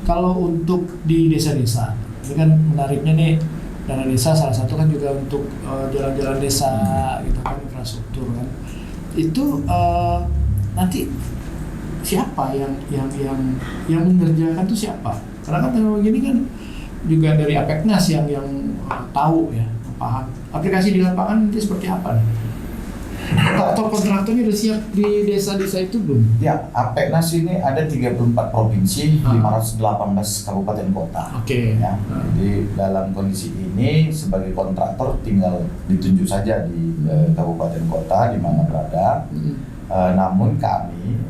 Kalau untuk di desa-desa, ini kan menariknya nih, dana desa salah satu kan juga untuk jalan-jalan desa gitu kan, infrastruktur kan. Itu nanti siapa yang mengerjakan tuh siapa? Karena kan teknologi ini kan juga dari Apeknas yang tahu ya, paham. Aplikasi di lapangan nanti seperti apa nih? Atau kontraktornya udah siap di desa-desa itu belum? Ya, Apeknas ini ada 34 provinsi, 518 kabupaten kota. Oke. Ya, jadi dalam kondisi ini sebagai kontraktor tinggal ditunjuk saja di kabupaten kota di mana berada. Namun kami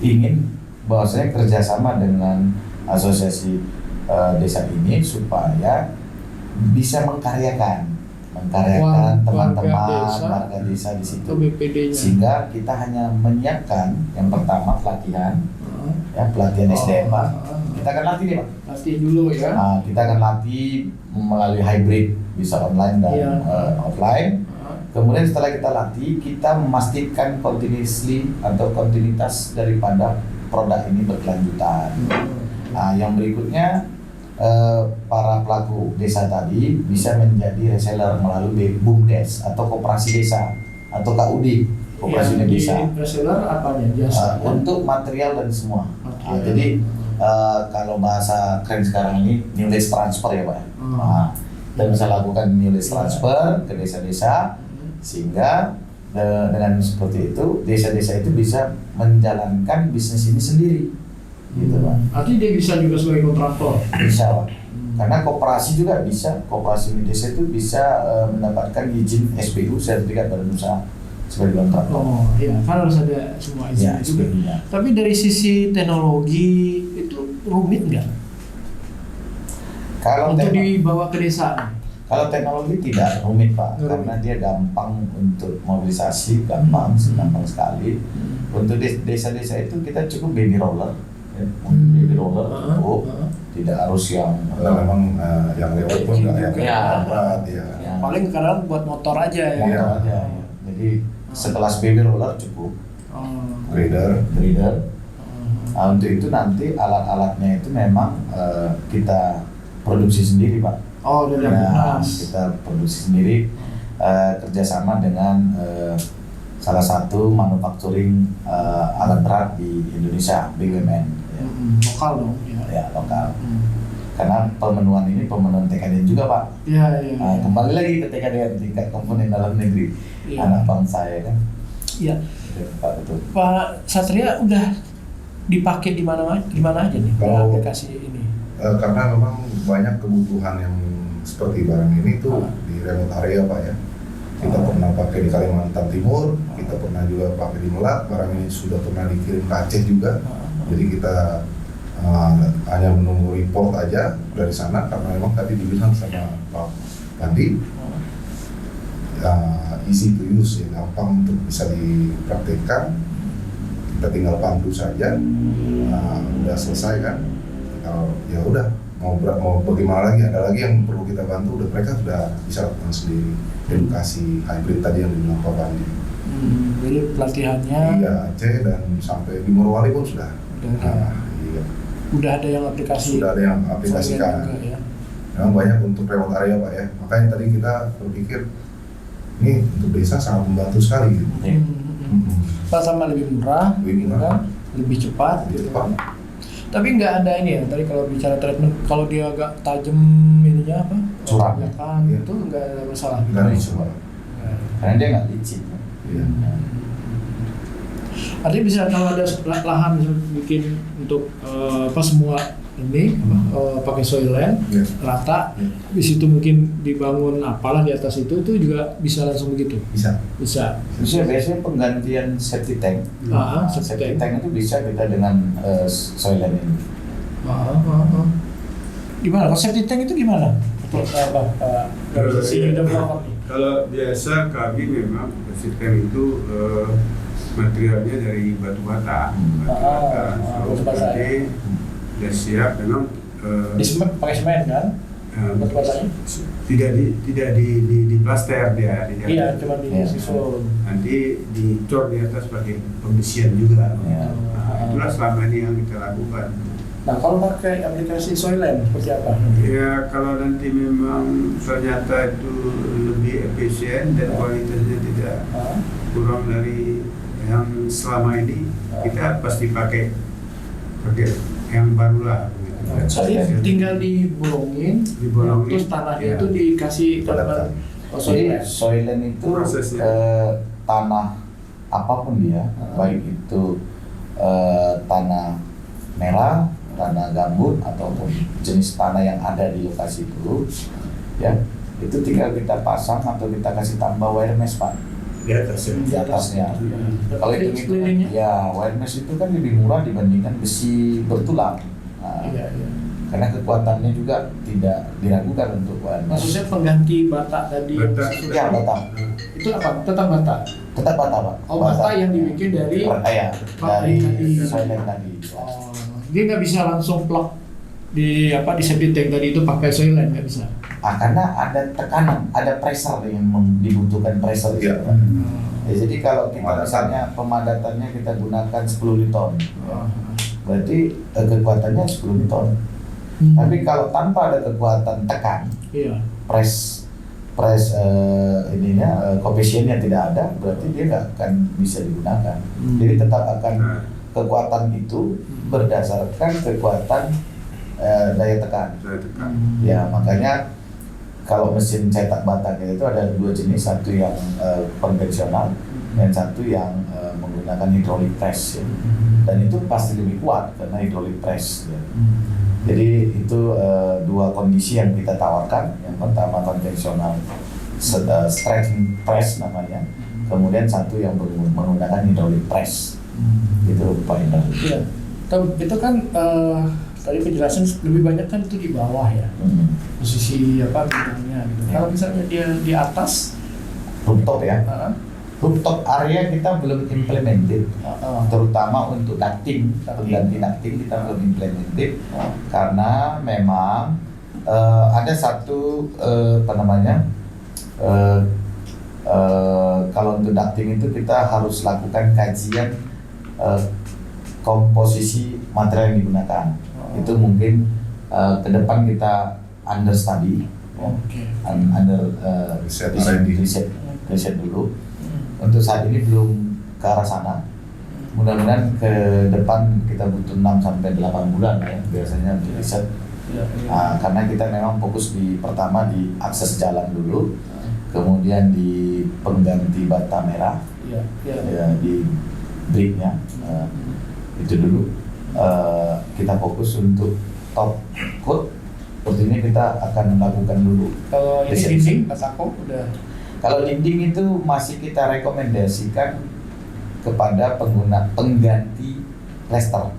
ingin bahwasanya kerjasama dengan asosiasi desa ini supaya bisa mengkaryakan teman-teman warga desa di situ, sehingga kita hanya menyiapkan yang pertama pelatihan, pelatihan SDM Pak. Kita akan latih nih Pak. Latih dulu ya. Kita akan latih melalui hybrid, bisa online dan offline. Kemudian setelah kita latih, kita memastikan kontinuitas daripada produk ini berkelanjutan. Yang berikutnya, para pelaku desa tadi bisa menjadi reseller melalui BUMDes atau koperasi desa atau KUD, koperasi desa. Reseller apanya? Jasa untuk material dan semua. Jadi kalau bahasa keren sekarang ini knowledge transfer ya Pak. Kita bisa lakukan knowledge transfer ke desa-desa, sehingga dengan seperti itu desa-desa itu bisa menjalankan bisnis ini sendiri. Gitu Pak. Artinya dia bisa juga sebagai kontraktor? Bisa Pak. Karena koperasi juga bisa, koperasi di desa itu bisa mendapatkan izin SPU, sertifikat badan usaha sebagai kontraktor. Oh iya, kan harus ada semua izin juga. Tapi dari sisi teknologi itu rumit nggak? Kalau untuk dibawa ke desa? Kalau teknologi tidak rumit Pak, karena dia gampang untuk mobilisasi, gampang sekali. Untuk desa-desa itu kita cukup baby roller. Tidak harus yang memang yang lewat pun nggak yang berat ya. Paling kadang buat motor aja ya. Motor aja. Jadi sekelas baby roller cukup. Grader. Untuk itu nanti alat-alatnya itu memang kita produksi sendiri Pak. Oh dari Apeknas. Kita produksi sendiri kerjasama dengan salah satu manufacturing alat berat di Indonesia, BUMN. Lokal dong ya lokal. Karena pemenuhan ini pemenuhan TKDN juga Pak. Kembali lagi ke TKDN, tingkat komponen dalam negeri, anak bangsa ya kan. Iya Pak, betul. Pak Satria udah dipakai di mana aja nih aplikasi ini? Karena memang banyak kebutuhan yang seperti barang ini tuh di remote area Pak ya. Kita pernah pakai di Kalimantan Timur, kita pernah juga pakai di Melat, barang ini sudah pernah dikirim ke Aceh juga. Jadi kita hanya menunggu report aja dari sana, karena memang tadi dibilang sama Pak Pandi, easy to use ya, gampang untuk bisa dipraktekkan. Kita tinggal pandu saja, udah selesai kan. Kalau ya udah mau bagaimana lagi, ada lagi yang perlu kita bantu, udah mereka sudah bisa lakukan sendiri. Edukasi hybrid tadi yang dibilang Pak Pandi. Jadi pelatihannya iya, Aceh dan sampai di Morowali pun sudah. Iya. Udah ada yang aplikasi. Sudah ada yang aplikasikan. Ya. Memang banyak untuk remote area Pak ya. Makanya tadi kita berpikir ini untuk desa sangat membantu sekali gitu. Sama lebih murah, lebih cepat. Tapi nggak ada ini ya. Tadi kalau bicara treatment, kalau dia agak tajam ininya apa? Curam ya kan, itu nggak ada masalah. Nggak ada masalah. Karena dia nggak licin. Iya. Artinya bisa kalau ada lahan bikin untuk semua ini pakai soil land rata, di situ mungkin dibangun apalah di atas itu juga bisa langsung begitu. Bisa. Biasanya penggantian septic tank. Septic tank itu bisa kita dengan soil land ini. Gimana? Kalau septic tank itu gimana? Kalau biasa kami memang septic tank itu materialnya dari batu bata. Jadi dia siap memang pakai semen kan? batu batanya? tidak di plaster dia di atas. Iya, cuma di Iya. susun. Nanti dicor di atas pakai pembesian juga. Ya. Nah, itulah selama ini yang kita lakukan. Nah, kalau pakai aplikasi Soilen seperti apa? Ya kalau nanti memang ternyata itu lebih efisien dan kualitasnya tidak kurang dari yang selama ini, kita pasti pakai yang baru lah. Jadi tinggal dibolongin, terus tanahnya ya. itu dikasih Padatkan. Soilen. Jadi soilen itu Prosesnya. tanah apapun dia, baik itu tanah merah, tanah gambut ataupun jenis tanah yang ada di lokasi itu, ya itu tinggal kita pasang atau kita kasih tambah wire mesh Pak Di atasnya. di atasnya. Kalau itu sekelilingnya? ya wire mesh itu kan lebih murah dibandingkan besi bertulang. Nah, Iya, iya. karena kekuatannya juga tidak diragukan untuk wire mesh. Maksudnya pengganti bata tadi. Bata. Ya bata, Itu apa? Tetap bata. tetap bata Pak. Oh, bata yang dibikin dari ya, pabrik dari tadi. soilen tadi. Oh, dia nggak bisa langsung plug di septic tank tadi itu pakai Soilen, nggak bisa. Karena ada tekanan, ada pressure yang dibutuhkan pressure itu. Iya. Pak. Ya, jadi kalau kita Pemadatan. misalnya pemadatannya kita gunakan 10 ton, Oh. berarti kekuatannya 10 ton. Tapi kalau tanpa ada kekuatan tekan, Iya. press koefisiennya tidak ada, berarti dia nggak akan bisa digunakan. Jadi tetap akan Nah, kekuatan itu berdasarkan kekuatan daya tekan. saya tekan. Ya makanya kalau mesin cetak bata itu ada dua jenis, satu yang konvensional dan satu yang menggunakan hydraulic press ya. Dan itu pasti lebih kuat karena hydraulic press ya. Jadi itu dua kondisi yang kita tawarkan. Yang pertama konvensional stretching press namanya, kemudian satu yang menggunakan hydraulic press. Gitu Pak Indra. Iya. Itu kan tadi penjelasan lebih banyak kan itu di bawah ya, posisi bidangnya gitu. Ya. Kalau misalnya dia di atas, Rooftop ya. uh, Rooftop area kita belum implemented, terutama untuk ducting, pengganti ducting kita belum implemented karena memang ada satu kalau untuk ducting itu kita harus lakukan kajian komposisi material yang digunakan. Itu mungkin ke depan kita under study, Oke. under Riset R&D. riset dulu. Untuk saat ini belum ke arah sana. Mudah-mudahan ke depan kita butuh 6 sampai 8 bulan ya biasanya untuk riset. Iya, iya. Karena kita memang fokus pertama di akses jalan dulu, kemudian di pengganti bata merah, Iya, iya. ya, di bricknya, itu dulu. Kita fokus untuk top coat. Seperti ini kita akan melakukan dulu. Kalau ini riset. dinding, batako udah. Kalau dinding itu masih kita rekomendasikan kepada pengganti plester,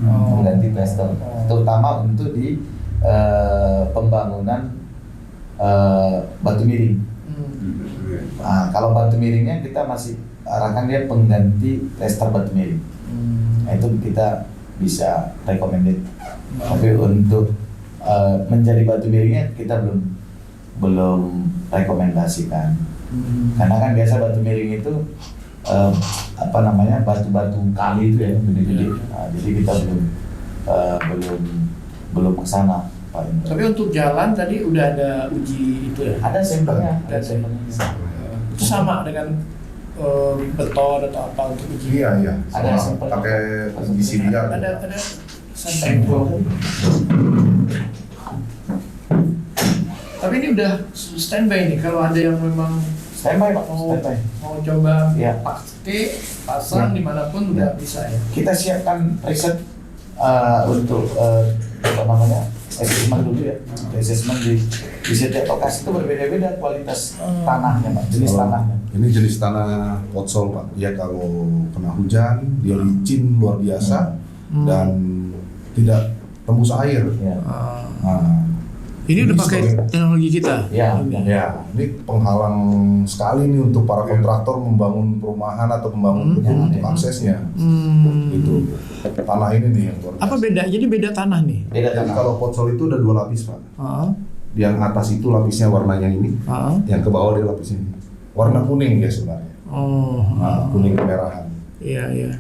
pengganti plester, terutama untuk di pembangunan batu miring. Kalau batu miringnya kita masih arahkan dia pengganti plester batu miring. Nah, itu kita bisa recommended. Tapi untuk menjadi batu miringnya kita belum rekomendasikan. Karena kan biasa batu miring itu batu-batu kali itu ya gede-gede. Nah, jadi kita belum ke sana Pak Indra. Tapi untuk jalan tadi udah ada uji itu ya. Ada sampelnya, Ada sampelnya. Itu sama dengan beton atau apa untuk uji. Iya. Ada Sama sampel. pakai bisi dia. Ada sampel. Tapi ini udah standby nih. Kalau ada yang memang Standby Pak, mau standby. coba Iya. pakai pasang Iya. dimanapun udah bisa ya. Kita siapkan riset untuk assessment dulu ya. Assessment di setiap lokasi itu berbeda-beda kualitas tanahnya Pak, jenis tanahnya. Ini jenis tanah potsol Pak. Ya kalau kena hujan dia licin luar biasa dan tidak tembus air. Ya. Nah, Ini udah Ini pakai sebagai- teknologi kita. Ya, Ya, ini penghalang sekali nih untuk para kontraktor membangun perumahan atau membangun gedung untuk aksesnya. Gitu. Tanah ini nih yang luar biasa. Apa beda? Jadi beda tanah nih. beda Jadi tanah. kalau Potsol itu ada 2 lapis, Pak. Heeh. Yang atas itu lapisnya warnanya ini, Heeh. yang ke bawah dia lapis ini. Warna kuning ya sebenarnya. Oh. Nah, kuning kemerahan. Iya, iya.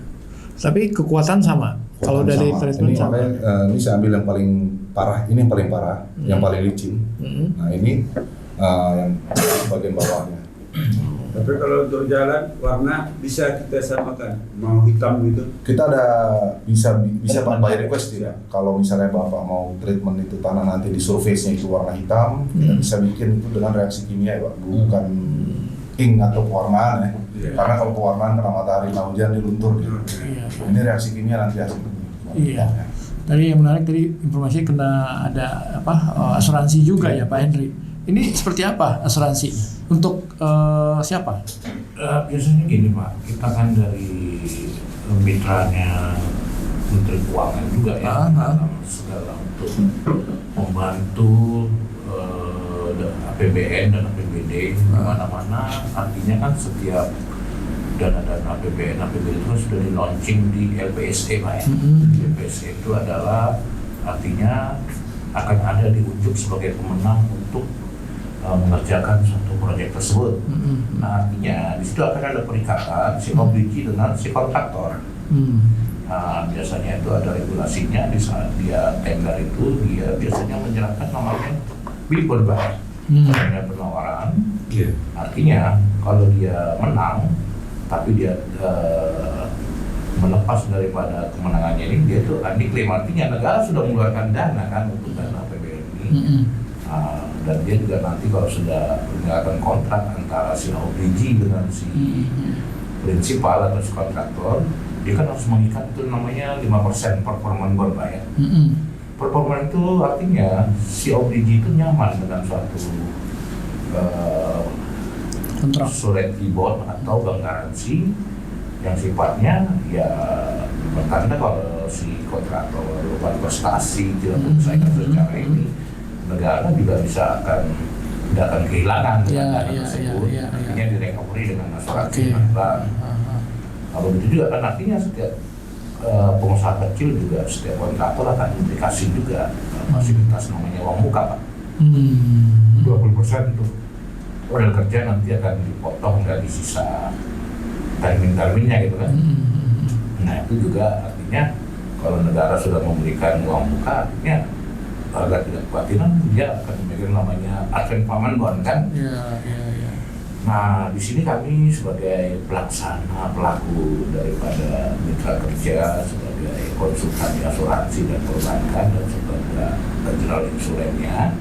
Tapi kekuatan sama. Kalau Sama. dari treatment ini sama. makanya ini saya ambil yang paling parah, ini yang paling parah, yang paling licin. Nah ini yang bagian bawahnya. Tapi kalau untuk jalan warna bisa kita samakan, mau hitam gitu. Kita ada bisa Depan by request ya. Kalau misalnya Bapak mau treatment itu tanah nanti di surface-nya itu warna hitam, kita bisa bikin itu dengan reaksi kimia ya Pak, bukan ink atau pewarnaan ya. Iya. Karena kalau pewarnaan kena matahari, kena hujan dia luntur dia. Iya. Ini reaksi kimia nanti hasilnya. Iya. Tadi yang menarik tadi informasi kena ada asuransi juga ya Pak Henry. Ini seperti apa asuransi untuk siapa? Biasanya gini Pak, kita kan dari mitranya Menteri Keuangan juga ya dalam segala untuk membantu APBN dan APBD di mana-mana. Artinya kan setiap dana-dana APBN itu kan sudah di launching di LPSE Pak ya. LPSE itu adalah artinya akan ada diunjuk sebagai pemenang untuk mengerjakan suatu proyek tersebut. Nah artinya di situ akan ada perikatan si pembeli dengan si kontraktor. Nah, biasanya itu ada regulasinya di saat dia tender itu dia biasanya menyerahkan namanya bid berbayar. Namanya penawaran. Artinya kalau dia menang tapi dia melepas daripada kemenangannya ini dia tuh diklaim, artinya negara sudah mengeluarkan dana kan untuk dana APBN ini. Dan dia juga nanti kalau sudah menjalankan kontrak antara si OPG dengan si prinsipal atau si kontraktor, dia kan harus mengikat itu namanya 5% performan berbayar. Performan itu artinya si OPG itu nyaman dengan suatu Kontrak. surat e-bond atau bank garansi yang sifatnya ya bertanda kalau si kontraktor melakukan prestasi tidak bersaing secara ini, negara juga bisa tidak akan kehilangan dengan dana tersebut. Artinya direkovery dengan asuransi bank. Kalau begitu juga kan artinya setiap pengusaha kecil juga setiap kontraktor akan dikasih juga fasilitas namanya uang muka Pak. 20% untuk modal kerja nanti akan dipotong dari sisa termin-terminnya gitu kan. Nah itu juga artinya kalau negara sudah memberikan uang muka artinya harga tidak kebatinan dia akan memberikan namanya advent payment bond kan. Nah di sini kami sebagai pelaksana pelaku daripada mitra kerja sebagai konsultan asuransi dan perbankan dan sebagai general insurannya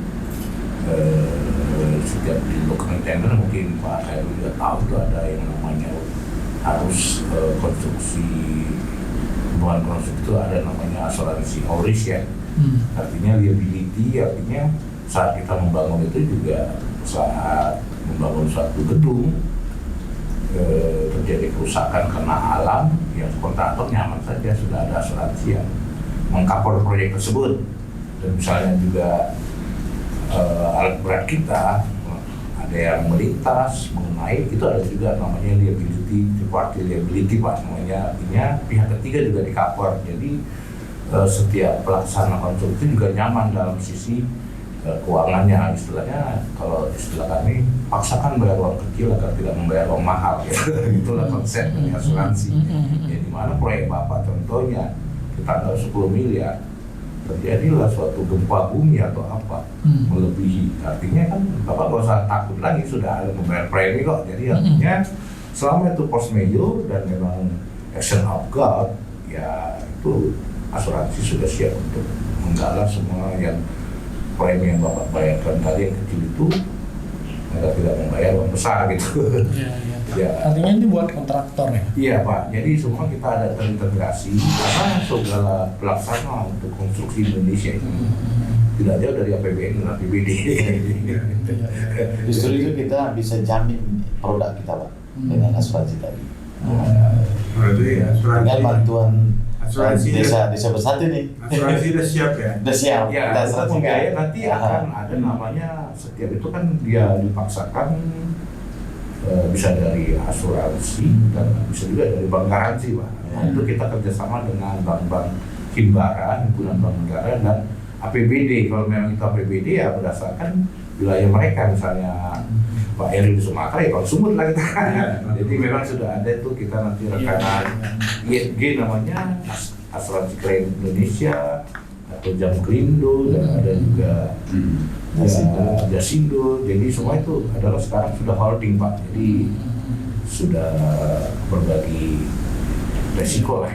setiap di dokumen tender mungkin Pak Khairul juga tahu itu ada yang namanya harus konstruksi hubungan konstruksi itu ada namanya asuransi ORIS ya. Artinya liability, artinya saat kita membangun itu juga saat membangun suatu gedung terjadi kerusakan karena alam ya kontraktor nyaman saja sudah ada asuransi yang mengcover proyek tersebut. Dan misalnya juga alat berat kita ada yang melintas mengenai itu ada juga namanya liability, party liability Pak, namanya artinya pihak ketiga juga di cover. Jadi setiap pelaksana konstruksi juga nyaman dalam sisi keuangannya. Istilahnya kalau istilah kami paksakan bayar uang kecil agar tidak membayar uang mahal ya. Itulah konsep dari asuransi. Ya di mana proyek Bapak contohnya kita tahu 10 miliar terjadilah suatu gempa bumi atau apa melebihi, artinya kan Bapak nggak usah takut lagi sudah ada membayar premi kok. Jadi artinya selama itu post major dan memang action of God ya itu asuransi sudah siap untuk menggalang semua yang premi yang Bapak bayarkan tadi yang kecil itu mereka tidak membayar uang besar gitu. Ya. Artinya ini buat kontraktor ya? Iya Pak, jadi semua kita ada terintegrasi karena segala pelaksana untuk konstruksi Indonesia ini tidak jauh dari APBN dan APBD. Justru itu kita bisa jamin produk kita Pak dengan asuransi tadi. Berarti Dengan bantuan Asuransi desa bersatu nih. asuransi udah siap ya. Udah siap. Ya, kita untuk asuransikan. membiayai nanti akan ada namanya, setiap itu kan dia dipaksakan bisa dari asuransi dan bisa juga dari bank garansi, Pak. Nah, itu kita kerjasama dengan bank-bank Himbara, himpunan bank negara, dan APBD. Kalau memang itu APBD ya berdasarkan wilayah mereka, misalnya Pak Eri di Sumatera ya kalau Sumut lah kita. Jadi memang sudah ada itu, kita nanti rekanan ISG namanya, Asuransi Kredit Indonesia atau Jamklindo, dan ada juga Jasindo. Jadi semua itu adalah sekarang sudah holding, Pak. Jadi sudah berbagi resiko lah.